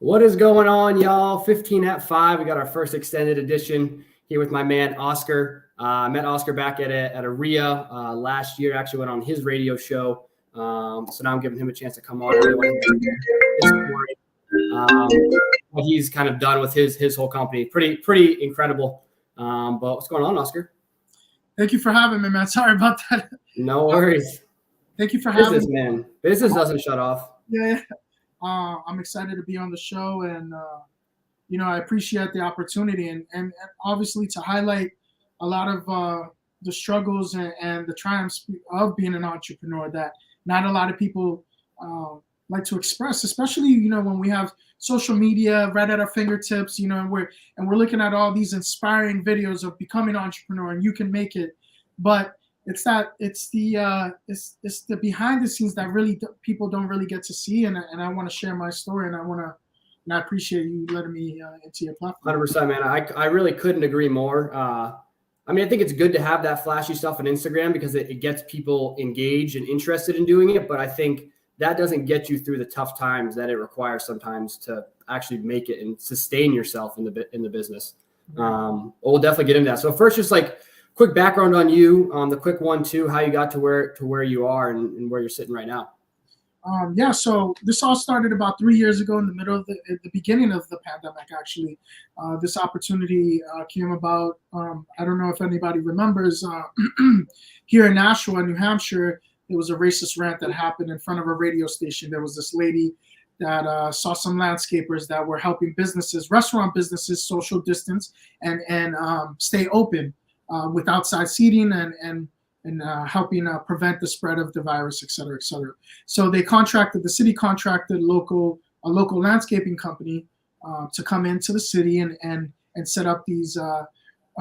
What is going on, y'all? 15 at 5. We got our first extended edition here with my man, Oscar. I met Oscar back at a RIA last year. Actually went on his radio show. So now I'm giving him a chance to come on. What he's kind of done with his whole company. Pretty incredible. But what's going on, Oscar? Thank you for having me, man. Sorry about that. No worries. Thank you for having me. Man. Business doesn't shut off. Yeah. I'm excited to be on the show, and I appreciate the opportunity and obviously to highlight a lot of the struggles and the triumphs of being an entrepreneur that not a lot of people like to express, especially when we have social media right at our fingertips, and we're looking at all these inspiring videos of becoming an entrepreneur, and you can make it, but it's the behind the scenes that really people don't really get to see, and I want to share my story, and I appreciate you letting me into your platform. 100%, man. I really couldn't agree more. I think it's good to have that flashy stuff on Instagram because it gets people engaged and interested in doing it, but I think that doesn't get you through the tough times that it requires sometimes to actually make it and sustain yourself in the business. We'll definitely get into that. So first, just like quick background on you, the quick 1-2, how you got to where you are and where you're sitting right now. So this all started about 3 years ago in the middle of the beginning of the pandemic, actually. This opportunity came about, I don't know if anybody remembers, here in Nashua, New Hampshire, there was a racist rant that happened in front of a radio station. There was this lady that saw some landscapers that were helping restaurant businesses, social distance and stay open with outside seating and helping prevent the spread of the virus, et cetera, et cetera. So the city contracted a local landscaping company to come into the city and set up these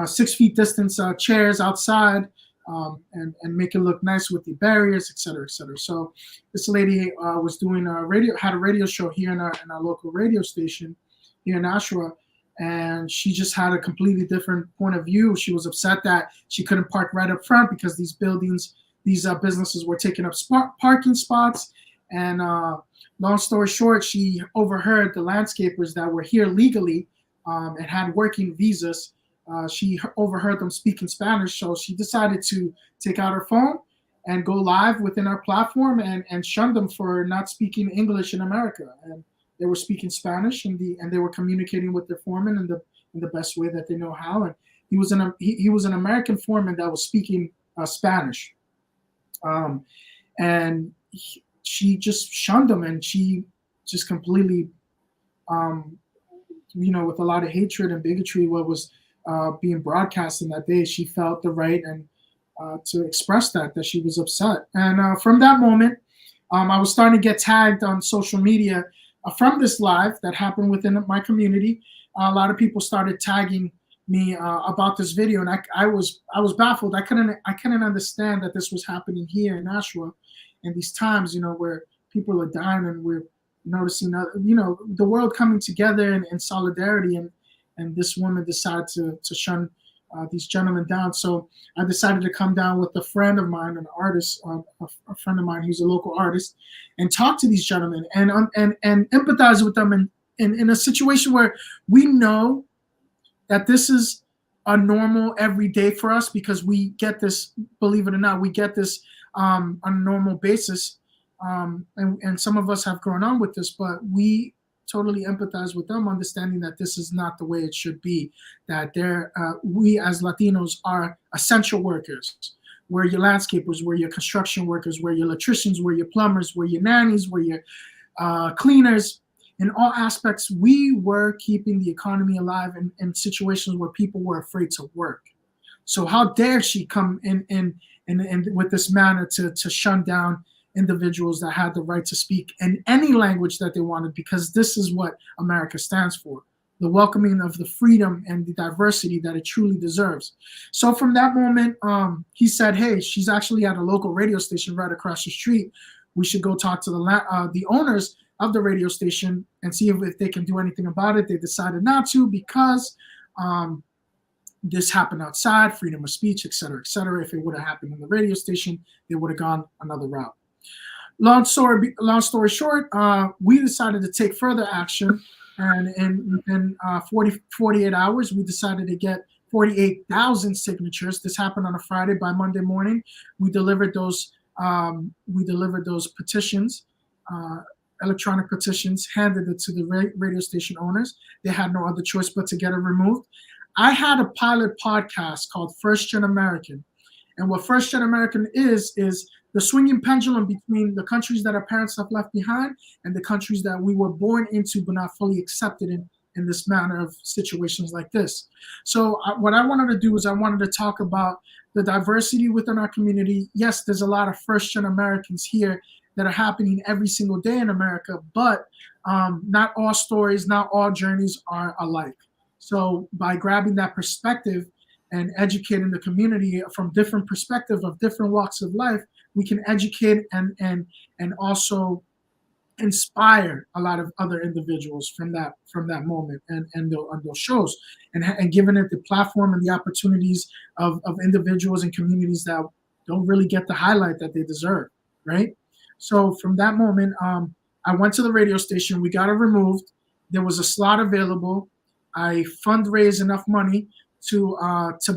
6 feet distance chairs outside and make it look nice with the barriers, et cetera, et cetera. So this lady was doing had a radio show here in our local radio station here in Nashua. And she just had a completely different point of view. She was upset that she couldn't park right up front because these businesses were taking up parking spots. And long story short, she overheard the landscapers that were here legally and had working visas. She overheard them speaking Spanish, so she decided to take out her phone and go live within our platform and shun them for not speaking English in America. And they were speaking Spanish, and they were communicating with their foreman in the best way that they know how. And he was an American foreman that was speaking Spanish, she just shunned him, and she just completely, with a lot of hatred and bigotry, what was being broadcast in that day, she felt the right and to express that she was upset. And from that moment, I was starting to get tagged on social media. From this live that happened within my community, a lot of people started tagging me about this video, and I was baffled. I couldn't understand that this was happening here in Nashua, in these times, where people are dying, and we're noticing, the world coming together in solidarity, and this woman decided to shun these gentlemen down. So I decided to come down with a friend of mine, an artist, a friend of mine who's a local artist, and talk to these gentlemen and empathize with them in a situation where we know that this is a normal everyday for us, because we get this, believe it or not, we get this on a normal basis. And some of us have grown on with this, but we totally empathize with them, understanding that this is not the way it should be, that we as Latinos are essential workers. We're your landscapers, we're your construction workers, we're your electricians, we're your plumbers, we're your nannies, we're your cleaners. In all aspects, we were keeping the economy alive in situations where people were afraid to work. So how dare she come in with this manner to shun down individuals that had the right to speak in any language that they wanted, because this is what America stands for, the welcoming of the freedom and the diversity that it truly deserves. So from that moment, he said, hey, she's actually at a local radio station right across the street. We should go talk to the owners of the radio station and see if they can do anything about it. They decided not to, because this happened outside, freedom of speech, et cetera, et cetera. If it would have happened in the radio station, they would have gone another route. Long story short, we decided to take further action And within 48 hours, we decided to get 48,000 signatures. This happened on a Friday. By Monday morning, we delivered those petitions, electronic petitions, handed it to the radio station owners. They had no other choice but to get it removed. I had a pilot podcast called First Gen American. And what First Gen American is the swinging pendulum between the countries that our parents have left behind and the countries that we were born into but not fully accepted in this manner of situations like this. So what I wanted to do is I wanted to talk about the diversity within our community. Yes, there's a lot of First Gen Americans here that are happening every single day in America, but not all stories, not all journeys are alike. So by grabbing that perspective and educating the community from different perspectives of different walks of life, we can educate and also inspire a lot of other individuals from that moment and those shows, and giving it the platform and the opportunities of individuals and communities that don't really get the highlight that they deserve, right? So from that moment, I went to the radio station. We got it removed. There was a slot available. I fundraised enough money to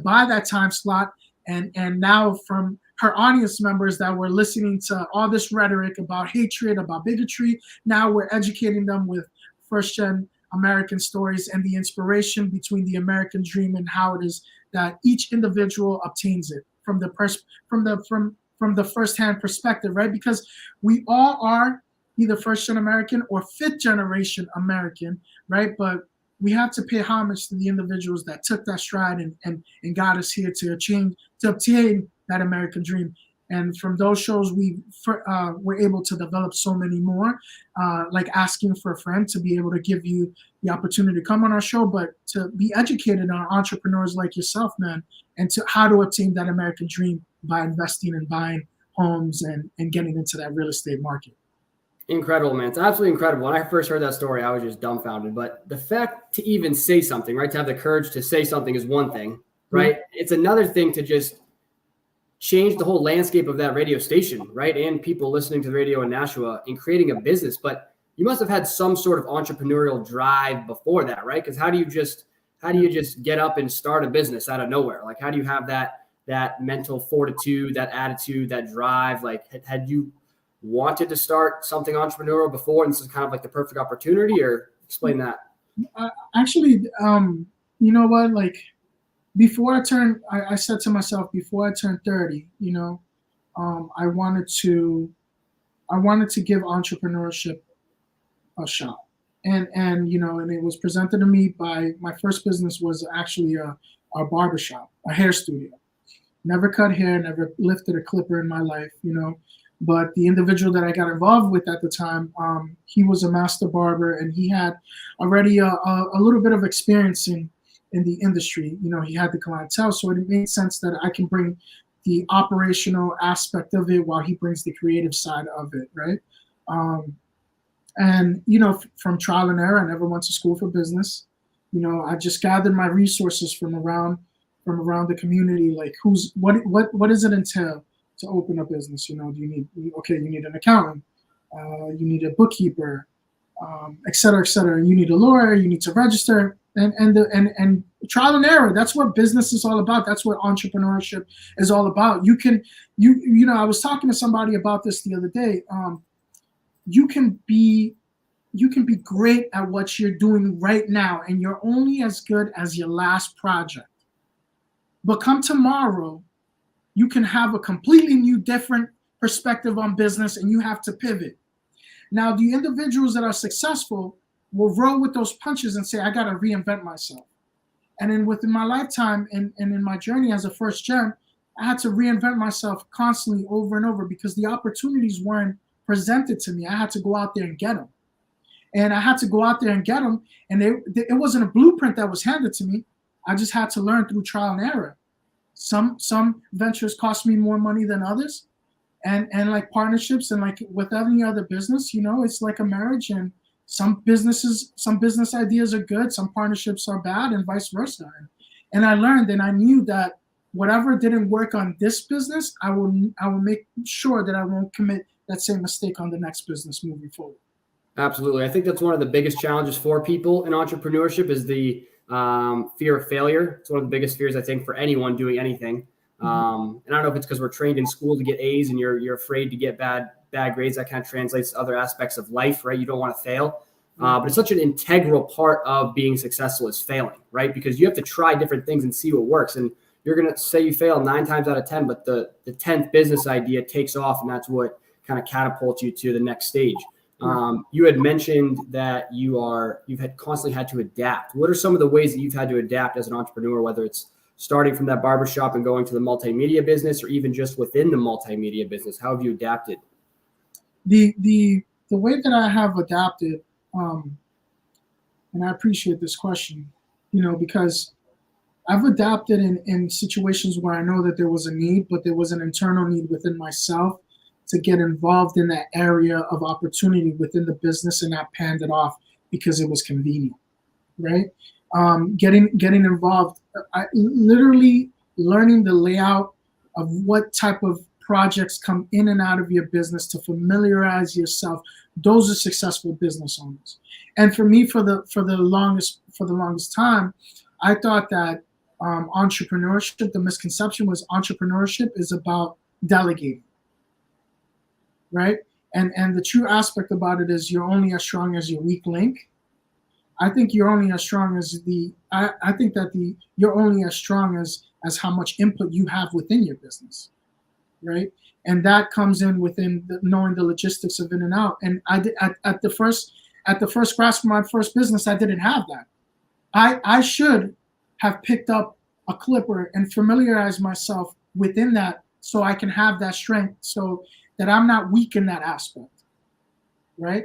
buy that time slot, and now from her audience members that were listening to all this rhetoric about hatred, about bigotry, now we're educating them with First Gen American stories and the inspiration between the American dream and how it is that each individual obtains it from the first-hand perspective, right? Because we all are either First Gen American or fifth generation American, right? But we have to pay homage to the individuals that took that stride and got us here to obtain that American dream. And from those shows, we were able to develop so many more, like asking for a friend to be able to give you the opportunity to come on our show, but to be educated on entrepreneurs like yourself, man, and to how to obtain that American dream by investing and buying homes and getting into that real estate market. Incredible, man. It's absolutely incredible. When I first heard that story, I was just dumbfounded. But the fact to even say something, right, to have the courage to say something is one thing, right? Mm-hmm. It's another thing to just change the whole landscape of that radio station, right? And people listening to the radio in Nashua and creating a business. But you must have had some sort of entrepreneurial drive before that, right? Because how do you just get up and start a business out of nowhere? Like, how do you have that mental fortitude, that attitude, that drive? Like, had you wanted to start something entrepreneurial before, and this is kind of like the perfect opportunity, or explain that? Actually, you know what? Like, before I said to myself, before I turned 30, I wanted to give entrepreneurship a shot, and it was presented to me by my first business was actually a barbershop, a hair studio. Never cut hair, never lifted a clipper in my life, But the individual that I got involved with at the time, he was a master barber, and he had already a little bit of experience in the industry. He had the clientele, so it made sense that I can bring the operational aspect of it while he brings the creative side of it, right? And from trial and error, I never went to school for business. I just gathered my resources from around the community, like what does it entail to open a business? You need an accountant, you need a bookkeeper, et cetera, and you need a lawyer, you need to register, and trial and error. That's what business is all about. That's what entrepreneurship is all about. I was talking to somebody about this the other day. You can be great at what you're doing right now, and you're only as good as your last project. But come tomorrow, you can have a completely new, different perspective on business, and you have to pivot. Now, the individuals that are successful will roll with those punches and say, I got to reinvent myself. And then within my lifetime and in my journey as a first gen, I had to reinvent myself constantly over and over because the opportunities weren't presented to me. I had to go out there and get them. And it wasn't a blueprint that was handed to me. I just had to learn through trial and error. Some ventures cost me more money than others, and like partnerships and like with any other business, it's like a marriage, and some business ideas are good, some partnerships are bad, and vice versa. And I learned, and I knew that whatever didn't work on this business, I will make sure that I won't commit that same mistake on the next business moving forward. Absolutely. I think that's one of the biggest challenges for people in entrepreneurship is the fear of failure. It's one of the biggest fears, I think, for anyone doing anything. And I don't know if it's because we're trained in school to get A's and you're afraid to get bad grades. That kind of translates to other aspects of life, right? You don't want to fail. But it's such an integral part of being successful is failing, right? Because you have to try different things and see what works. And you're going to say you fail 9 times out of 10, but the 10th business idea takes off, and that's what kind of catapults you to the next stage. You had mentioned that you've constantly had to adapt. What are some of the ways that you've had to adapt as an entrepreneur, whether it's starting from that barbershop and going to the multimedia business, or even just within the multimedia business? How have you adapted? The way that I have adapted, and I appreciate this question, because I've adapted in situations where I know that there was a need, but there was an internal need within myself to get involved in that area of opportunity within the business, and I panned it off because it was convenient, right? Getting involved, I literally learning the layout of what type of projects come in and out of your business to familiarize yourself. Those are successful business owners. And for me, for the longest time, I thought that entrepreneurship, the misconception was entrepreneurship is about delegating, right? And the true aspect about it is you're only as strong as your weak link. I think you're only as strong as I think that you're only as strong as how much input you have within your business, right? And that comes in within knowing the logistics of in and out. And I did at the first grasp of my first business, I didn't have that. I should have picked up a clipper and familiarized myself within that so I can have that strength so that I'm not weak in that aspect, right?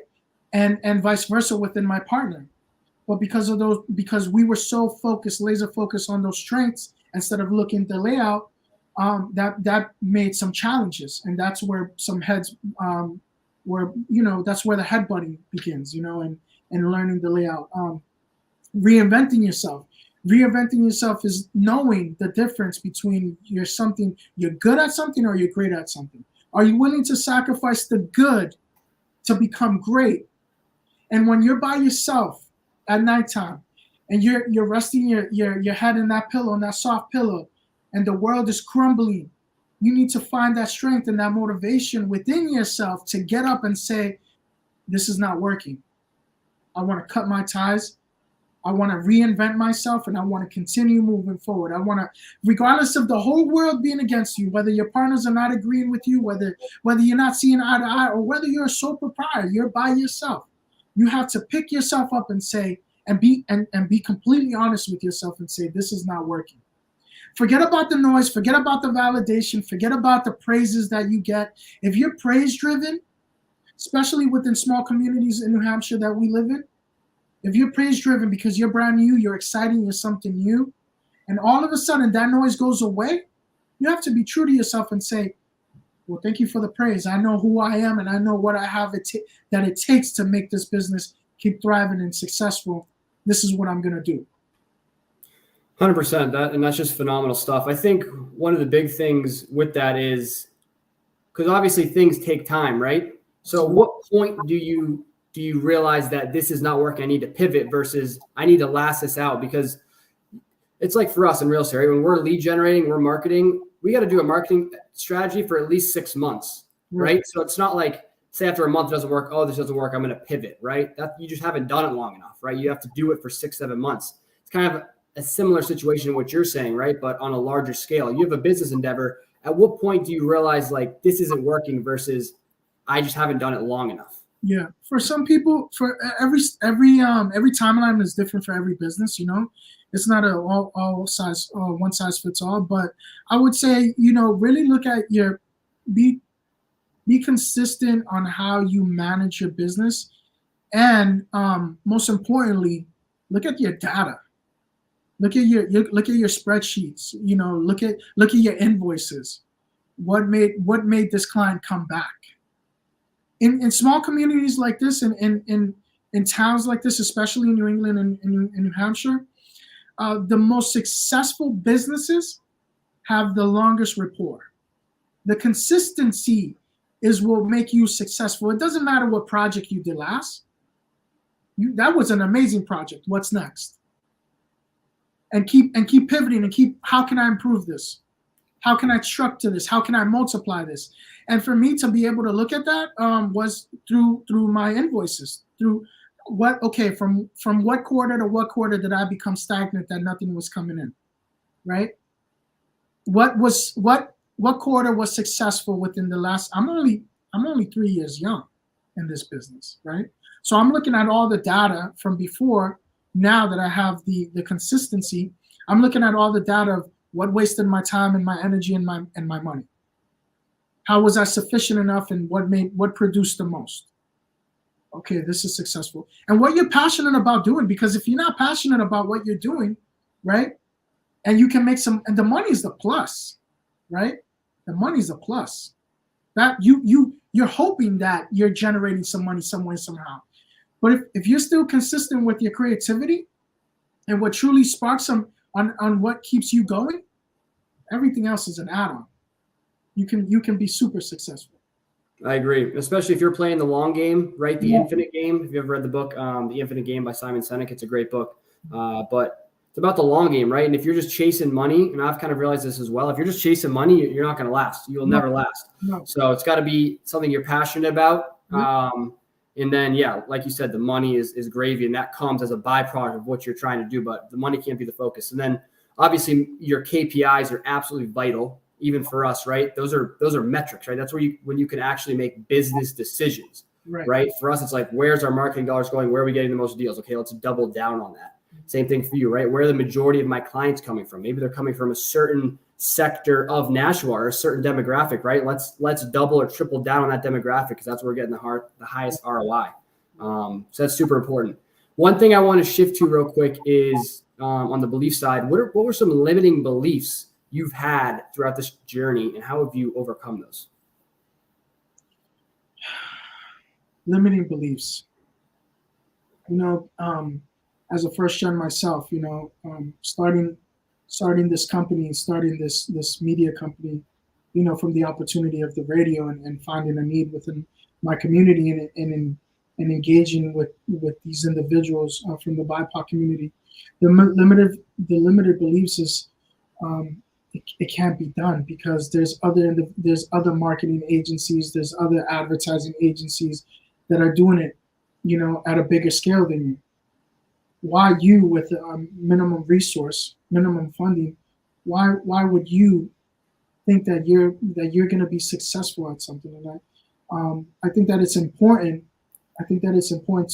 And vice versa within my partner. But because we were so focused, laser focused on those strengths instead of looking at the layout, that made some challenges, and that's where some heads, that's where the headbutting begins, and learning the layout. Reinventing yourself. Reinventing yourself is knowing the difference between you're good at something or you're great at something. Are you willing to sacrifice the good to become great? And when you're by yourself at nighttime and you're resting your head in that pillow, in that soft pillow, and the world is crumbling, you need to find that strength and that motivation within yourself to get up and say, this is not working. I want to cut my ties. I want to reinvent myself, and I want to continue moving forward. I want to, regardless of the whole world being against you, whether your partners are not agreeing with you, whether you're not seeing eye to eye, or whether you're a sole proprietor, you're by yourself. You have to pick yourself up and say, and be completely honest with yourself and say, this is not working. Forget about the noise, forget about the validation, forget about the praises that you get. If you're praise driven, especially within small communities in New Hampshire that we live in, if you're praise driven because you're brand new, you're exciting, you're something new, and all of a sudden that noise goes away, you have to be true to yourself and say, well, thank you for the praise. I know who I am, and I know what I have that it takes to make this business keep thriving and successful. This is what I'm going to do. 100%. And that's just phenomenal stuff. I think one of the big things with that is because obviously things take time, right? So at what point do you realize that this is not working? I need to pivot versus I need to last this out? Because it's like for us in real estate, right? When we're lead generating, we're marketing, we got to do a marketing strategy for at least 6 months, right? So it's not like, say after a month it doesn't work, oh, this doesn't work, I'm going to pivot, right? That you just haven't done it long enough, right? You have to do it for 6-7 months. It's kind of a similar situation to what you're saying, right? But on a larger scale. You have a business endeavor. At what point do you realize like this isn't working versus I just haven't done it long enough? Yeah, for some people, for every timeline is different for every business. It's not a all size one size fits all. But I would say really look at be consistent on how you manage your business, and most importantly, look at your data. Look at your spreadsheets. Look at your invoices. What made this client come back? In small communities like this, in towns like this, especially in New England and in New Hampshire, the most successful businesses have the longest rapport. The consistency is what make you successful. It doesn't matter what project you did last. That was an amazing project. What's next? And keep pivoting and how can I improve this? How can I structure this? How can I multiply this? And for me to be able to look at that was through my invoices, through from what quarter to what quarter did I become stagnant, that nothing was coming in, right? What quarter was successful within the last? I'm only 3 years young in this business, right? So I'm looking at all the data from before. Now that I have the consistency, I'm looking at all the data of what wasted my time and my energy and my money. How was I sufficient enough, and what produced the most? Okay, this is successful. And what you're passionate about doing, because if you're not passionate about what you're doing, right, and you can make some, and the money's the plus, right? The money's the plus. That you're hoping that you're generating some money some way, somehow. But if you're still consistent with your creativity and what truly sparks on what keeps you going, everything else is an add-on. You can be super successful. I agree, especially if you're playing the long game, right? The Infinite Game. If you ever read the book, The Infinite Game by Simon Sinek, it's a great book. But it's about the long game, right? And if you're just chasing money, and I've kind of realized this as well, if you're just chasing money, you're not going to last. You'll never last. No. So it's got to be something you're passionate about. And then, yeah, like you said, the money is gravy, and that comes as a byproduct of what you're trying to do, but the money can't be the focus. And then obviously your KPIs are absolutely vital, even for us, right? Those are metrics, right? That's when you can actually make business decisions, right? For us, it's like, where's our marketing dollars going? Where are we getting the most deals? Okay, let's double down on that. Same thing for you, right? Where are the majority of my clients coming from? Maybe they're coming from a certain sector of Nashua or a certain demographic, right? Let's double or triple down on that demographic, because that's where we're getting the highest ROI. So that's super important. One thing I want to shift to real quick is on the belief side. What were some limiting beliefs you've had throughout this journey, and how have you overcome those? Limiting beliefs. As a first gen myself, starting this company, starting this media company, from the opportunity of the radio and finding a need within my community and engaging with these individuals from the BIPOC community. The limited beliefs is it can't be done, because there's other marketing agencies, there's other advertising agencies that are doing it, at a bigger scale than you. Why you, with minimum resource, minimum funding, why would you think that you're going to be successful at something? And I think that it's important. I think that it's important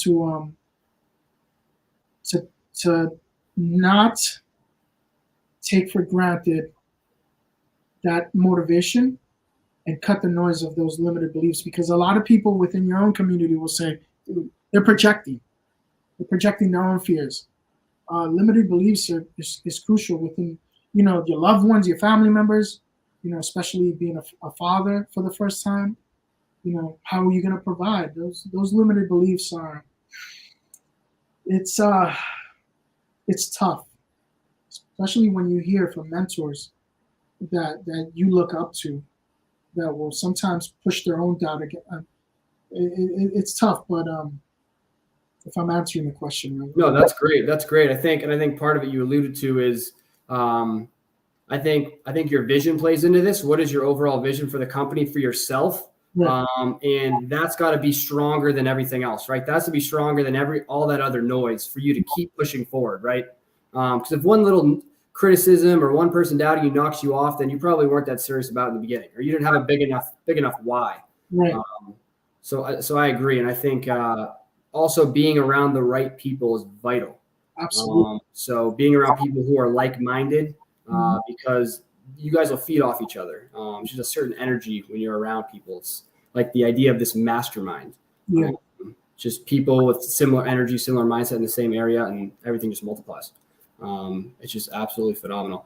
to not take for granted that motivation and cut the noise of those limited beliefs, because a lot of people within your own community will say they're projecting. They're projecting their own fears. Limited beliefs is crucial within, your loved ones, your family members, especially being a father for the first time. How are you going to provide? Those limited beliefs are, it's tough, especially when you hear from mentors that you look up to, that will sometimes push their own doubt again. It's tough, but if I'm answering the question right. No, that's great. That's great. I think part of it you alluded to is, I think your vision plays into this. What is your overall vision for the company, for yourself? Right. And that's got to be stronger than everything else, right? That has to be stronger than all that other noise for you to keep pushing forward, right? Because if one little criticism or one person doubting you knocks you off, then you probably weren't that serious about it in the beginning, or you didn't have a big enough why. Right. So I agree, and I think also being around the right people is vital. Absolutely. So being around people who are like-minded, because you guys will feed off each other. It's just a certain energy when you're around people. It's like the idea of this mastermind. Yeah. Just people with similar energy, similar mindset in the same area, and everything just multiplies. It's just absolutely phenomenal.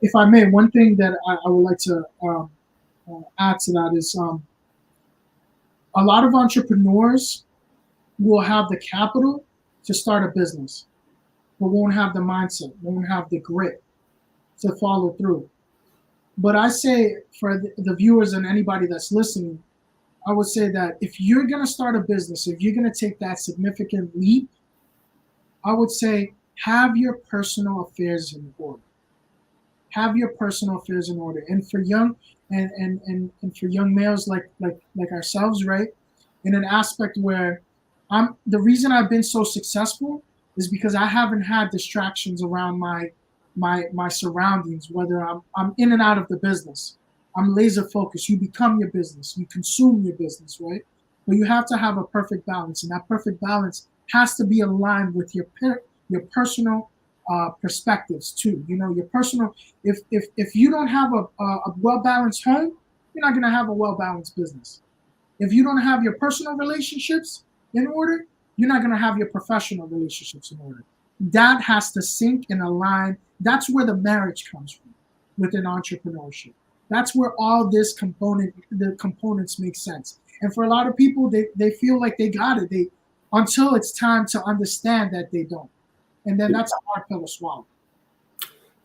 If I may, one thing that I would like to add to that is a lot of entrepreneurs will have the capital to start a business, but won't have the mindset, won't have the grit to follow through. But I say, for the viewers and anybody that's listening, I would say that if you're going to start a business, if you're going to take that significant leap, I would say have your personal affairs in order. Have your personal affairs in order. And for young and for young males like ourselves, right? In an aspect where the reason I've been so successful is because I haven't had distractions around my surroundings, whether I'm in and out of the business. I'm laser focused. You become your business. You consume your business, right? But you have to have a perfect balance, and that perfect balance has to be aligned with your personal perspectives too. You know, your personal. If you don't have a well balanced home, you're not going to have a well balanced business. If you don't have your personal relationships in order, you're not going to have your professional relationships in order. That has to sync and align. That's where the marriage comes from within entrepreneurship. That's where all the components make sense. And for a lot of people, they feel like they got it. Until it's time to understand that they don't. And then that's a hard pill to swallow.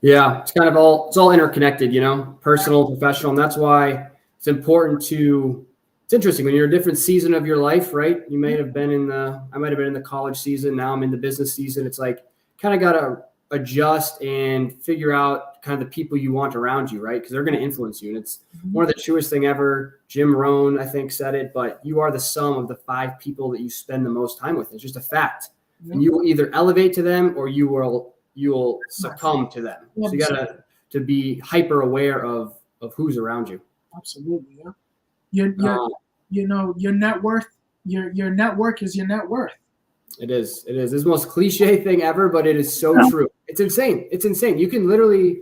Yeah, it's all interconnected, you know, personal, professional. And that's why it's important it's interesting when you're in a different season of your life, right? I might have been in the college season. Now I'm in the business season. It's like kind of got to adjust and figure out kind of the people you want around you, right? Because they're going to influence you. And it's one of the truest thing ever. Jim Rohn, I think, said it, but you are the sum of the 5 people that you spend the most time with. It's just a fact. Yeah. And you will either elevate to them or you will succumb to them. So you got to be hyper aware of who's around you. Absolutely. Yeah. Your net worth, your network is your net worth. It is. It's the most cliche thing ever, but it is so true. It's insane. You can literally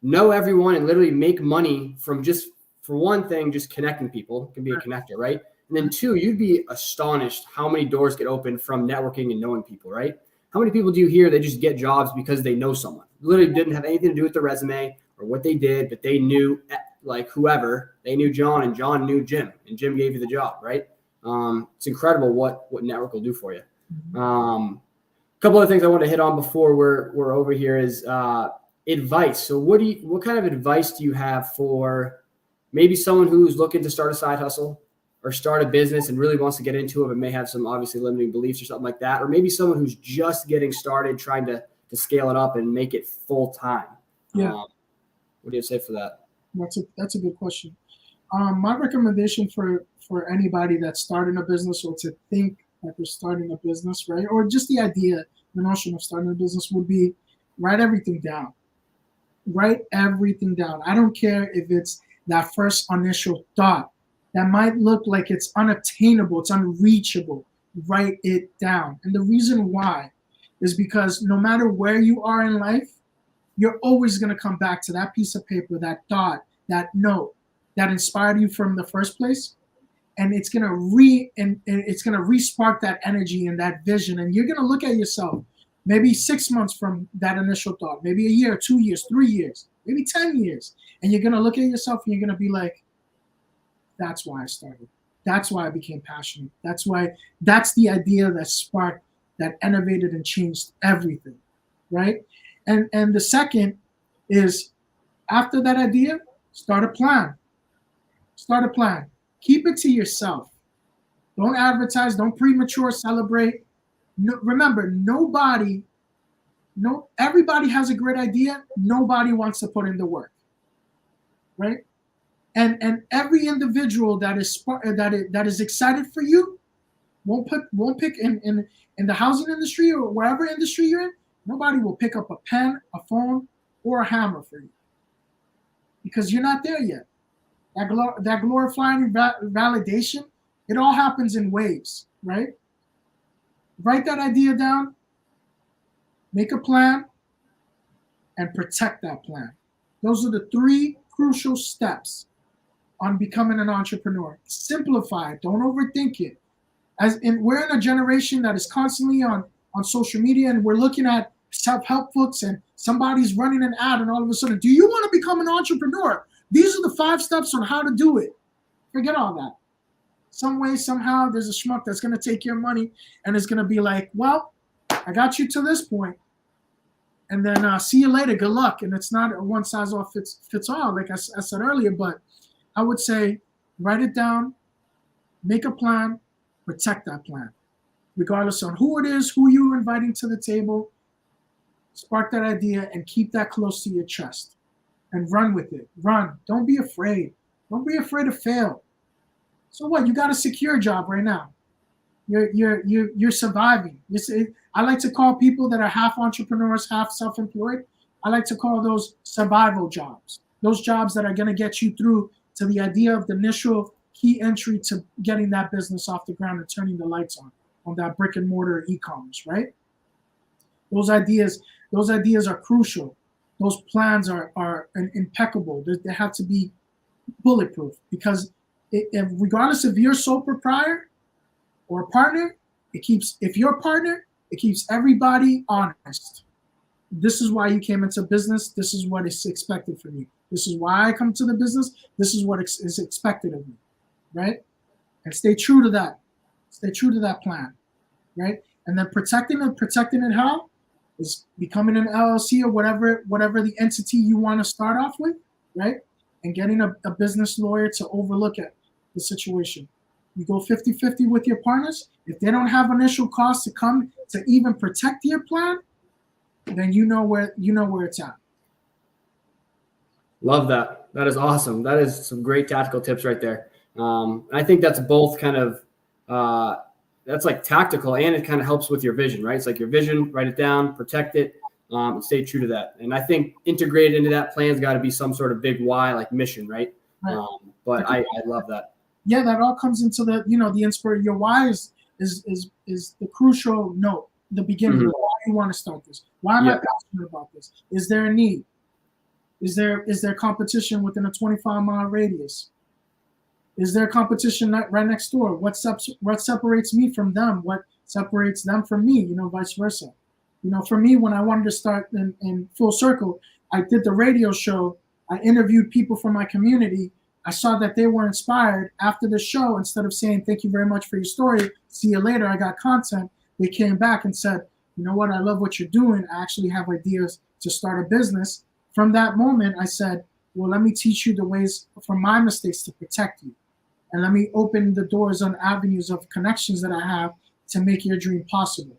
know everyone and literally make money from just, for one thing, just connecting people. It can be a connector, right? And then 2, you'd be astonished how many doors get opened from networking and knowing people, right? How many people do you hear they just get jobs because they know someone? Literally didn't have anything to do with the resume or what they did, but they knew, like whoever, they knew John and John knew Jim and Jim gave you the job, right? It's incredible what network will do for you. A couple of things I want to hit on before we're over here is advice. So what kind of advice do you have for maybe someone who's looking to start a side hustle or start a business and really wants to get into it, but may have some obviously limiting beliefs or something like that, or maybe someone who's just getting started trying to scale it up and make it full time? Yeah. What do you say for that? That's a good question. My recommendation for anybody that's starting a business or to think that they're starting a business, right? Or just the notion of starting a business would be write everything down. Write everything down. I don't care if it's that first initial thought that might look like it's unattainable, it's unreachable. Write it down. And the reason why is because no matter where you are in life, you're always going to come back to that piece of paper, that thought, that note that inspired you from the first place. And it's going to re-spark that energy and that vision. And you're going to look at yourself maybe 6 months from that initial thought, maybe a year, 2 years, 3 years, maybe 10 years. And you're going to look at yourself and you're going to be like, that's why I started. That's why I became passionate. That's the idea that sparked, that innovated and changed everything, right? And the second is, after that idea, start a plan. Start a plan. Keep it to yourself. Don't advertise. Don't premature celebrate. No, remember, everybody has a great idea. Nobody wants to put in the work, right? And every individual that is excited for you won't pick in the housing industry or wherever industry you're in. Nobody will pick up a pen, a phone, or a hammer for you because you're not there yet. That glorifying validation, it all happens in waves, right? Write that idea down, make a plan, and protect that plan. Those are the 3 crucial steps on becoming an entrepreneur. Simplify it. Don't overthink it. We're in a generation that is constantly on social media, and we're looking at self-help books, and somebody's running an ad, and all of a sudden, do you want to become an entrepreneur? These are the 5 steps on how to do it. Forget all that. Some way, somehow, there's a schmuck that's going to take your money and is going to be like, well, I got you to this point, and then see you later. Good luck. And it's not a one-size-all-fits all, like I said earlier, but I would say write it down, Make a plan, protect that plan, regardless on who it is, who you're inviting to the table. Spark that idea and keep that close to your chest and run with it. Run. Don't be afraid. Don't be afraid to fail. So what? You got a secure job right now. You're surviving. I like to call people that are half entrepreneurs, half self-employed. I like to call those survival jobs. Those jobs that are going to get you through to the idea of the initial key entry to getting that business off the ground and turning the lights on that brick and mortar e-commerce, right? Those ideas are crucial. Those plans are impeccable. They have to be bulletproof, because regardless if you're sole proprietor or a partner, if you're a partner, it keeps everybody honest. This is why you came into business. This is what is expected from you. This is why I come to the business. This is what is expected of me, right? And stay true to that. Stay true to that plan, right? And then protecting it how? Is becoming an LLC or whatever the entity you want to start off with, right? And getting a business lawyer to overlook the situation. You go 50-50 with your partners. If they don't have initial costs to come to even protect your plan, then you know where it's at. Love that. That is awesome. That is some great tactical tips right there. I think that's both kind of that's like tactical, and it kind of helps with your vision, right? It's like your vision, write it down, protect it, and stay true to that. And I think integrated into that plan's got to be some sort of big why, like mission, right? But I love that. Yeah, that all comes into the inspiration. Your why is the crucial note, the beginning. Mm-hmm. Why you want to start this? Why am I passionate about this? Is there a need? Is there competition within a 25-mile radius? Is there competition right next door? What separates me from them? What separates them from me? Vice versa. For me, when I wanted to start in full circle, I did the radio show. I interviewed people from my community. I saw that they were inspired after the show. Instead of saying, "Thank you very much for your story, see you later, I got content," they came back and said, "You know what? I love what you're doing. I actually have ideas to start a business." From that moment, I said, "Well, let me teach you the ways from my mistakes to protect you. And let me open the doors on avenues of connections that I have to make your dream possible,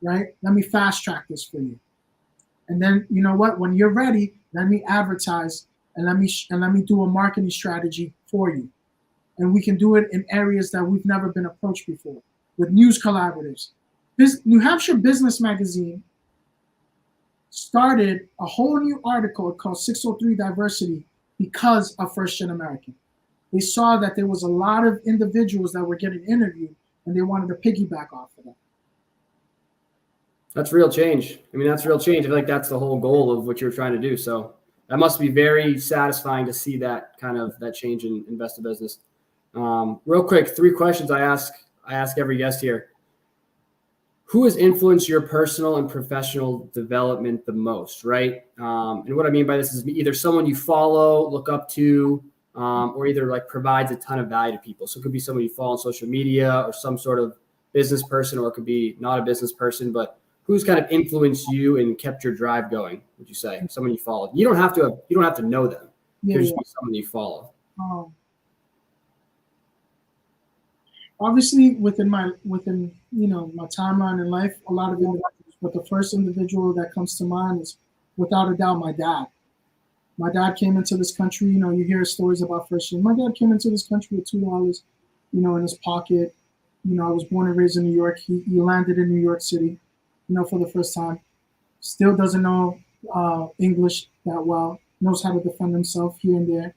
right? Let me fast track this for you. And then, you know what? When you're ready, let me advertise and let me do a marketing strategy for you. And we can do it in areas that we've never been approached before, with news collaboratives." New Hampshire Business Magazine started a whole new article called 603 Diversity because of First Gen American. They saw that there was a lot of individuals that were getting interviewed, and they wanted to piggyback off of that. That's real change. I mean, that's real change. I feel like that's the whole goal of what you're trying to do. So that must be very satisfying to see that kind of that change in Invest in Business. Real quick, 3 questions I ask every guest here. Who has influenced your personal and professional development the most, right? And what I mean by this is either someone you follow, look up to, or either like provides a ton of value to people. So it could be someone you follow on social media or some sort of business person, or it could be not a business person, but who's kind of influenced you and kept your drive going, would you say? Someone you follow. You don't have to know them. There's just someone you follow. Obviously within my timeline in life, a lot of individuals, but the first individual that comes to mind is without a doubt my dad. My dad came into this country, you hear stories about First Gen. My dad came into this country with $2, in his pocket. I was born and raised in New York. He landed in New York City, for the first time. Still doesn't know English that well, knows how to defend himself here and there.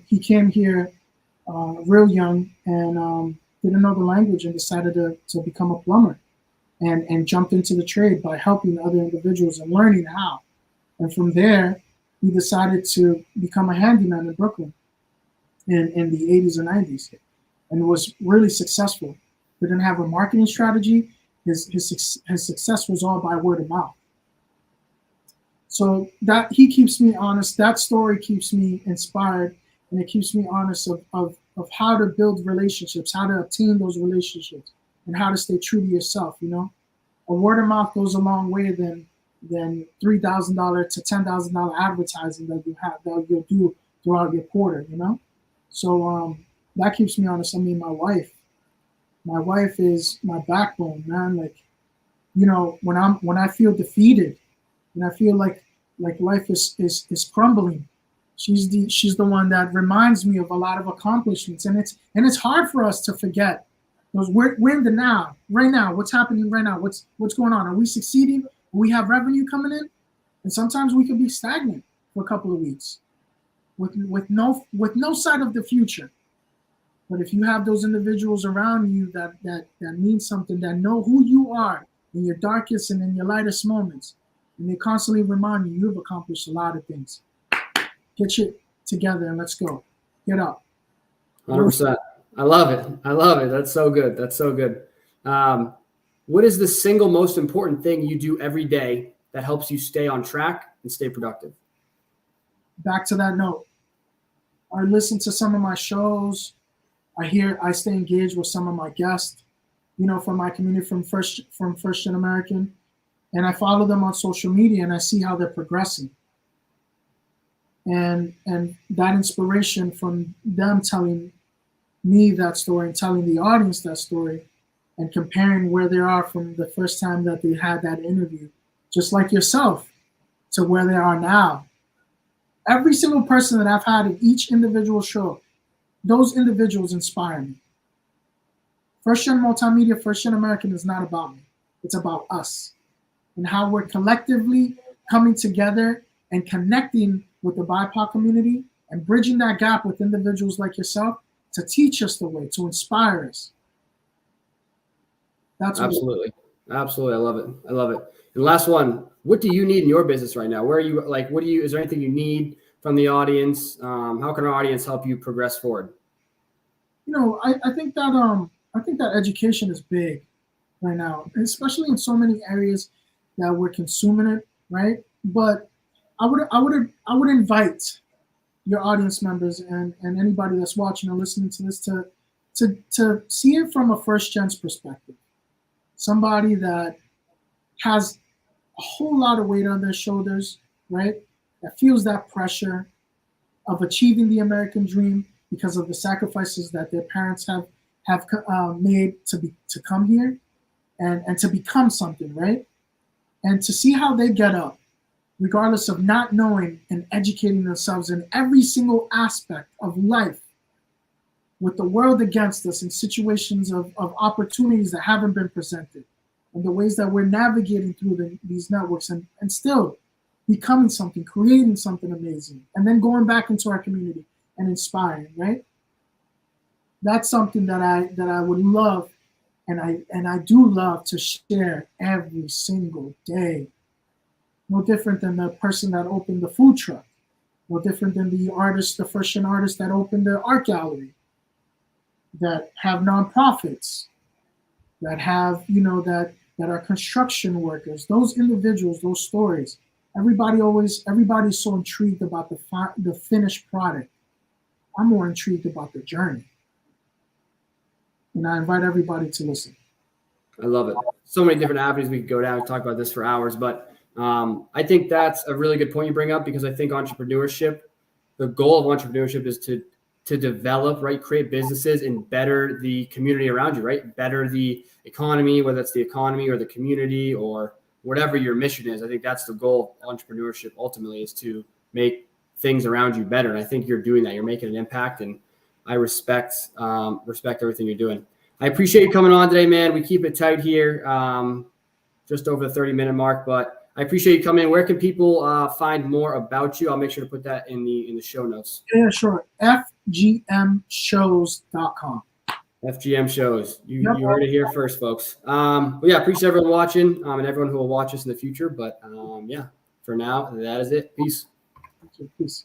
He came here real young and didn't know the language and decided to become a plumber and jumped into the trade by helping other individuals and learning how. And from there, he decided to become a handyman in Brooklyn in the 80s and 90s and was really successful. Didn't have a marketing strategy. His success was all by word of mouth. So that he keeps me honest. That story keeps me inspired, and it keeps me honest of how to build relationships, how to obtain those relationships, and how to stay true to yourself. A word of mouth goes a long way than $3,000 to $10,000 advertising that you'll do throughout your quarter. So that keeps me honest. I mean, my wife is my backbone, man. Like, you know, when I feel defeated, and I feel like life is crumbling, she's the one that reminds me of a lot of accomplishments, and it's hard for us to forget those. We're in the now, right now. What's happening right now? What's going on? Are we succeeding? Do we have revenue coming in? And sometimes we can be stagnant for a couple of weeks with no sight of the future. But if you have those individuals around you that mean something, that know who you are in your darkest and in your lightest moments, and they constantly remind you you've accomplished a lot of things. Get shit together and let's go. Get up. 100%. I love it. That's so good. What is the single most important thing you do every day that helps you stay on track and stay productive? Back to that note, I listen to some of my shows. I stay engaged with some of my guests, you know, from my community, from First Gen American, and I follow them on social media and I see how they're progressing. And that inspiration from them telling me that story and telling the audience that story and comparing where they are from the first time that they had that interview, just like yourself, to where they are now. Every single person that I've had in each individual show, those individuals inspire me. First Gen Multimedia, First Gen American is not about me. It's about us and how we're collectively coming together and connecting with the BIPOC community and bridging that gap with individuals like yourself to teach us the way, to inspire us. That's absolutely. I love it. And last one, what do you need in your business right now? Where are you, like, is there anything you need from the audience? How can our audience help you progress forward? You know, I think that education is big right now, especially in so many areas that we're consuming it, right? But I would invite your audience members and anybody that's watching or listening to this to see it from a first gen's perspective. Somebody that has a whole lot of weight on their shoulders, right? That feels that pressure of achieving the American dream because of the sacrifices that their parents have made to come here and to become something, right? And to see how they get up, regardless of not knowing and educating themselves in every single aspect of life, with the world against us in situations of opportunities that haven't been presented, and the ways that we're navigating through these networks and still becoming something, creating something amazing, and then going back into our community and inspiring, right? That's something that I would love, and I do love to share every single day. No different than the person that opened the food truck, no different than the First Gen artist that opened the art gallery, that have nonprofits, that have, you know, that are construction workers. Those individuals, those stories. Everybody's so intrigued about the finished product. I'm more intrigued about the journey. And I invite everybody to listen. I love it. So many different avenues we could go down and talk about this for hours, but I think that's a really good point you bring up, because I think entrepreneurship, the goal of entrepreneurship is to develop, right, create businesses and better the community around you, right? Better the economy, whether it's the economy or the community or whatever your mission is. I think that's the goal of entrepreneurship ultimately, is to make things around you better. And I think you're doing that. You're making an impact, and I respect everything you're doing. I appreciate you coming on today, man. We keep it tight here, just over the 30-minute mark, but I appreciate you coming in. Where can people find more about you? I'll make sure to put that in the show notes. Yeah, sure. FGMshows.com. FGM Shows. You heard it here first, folks. But yeah, appreciate everyone watching and everyone who will watch us in the future. But yeah, for now, that is it. Peace. Peace.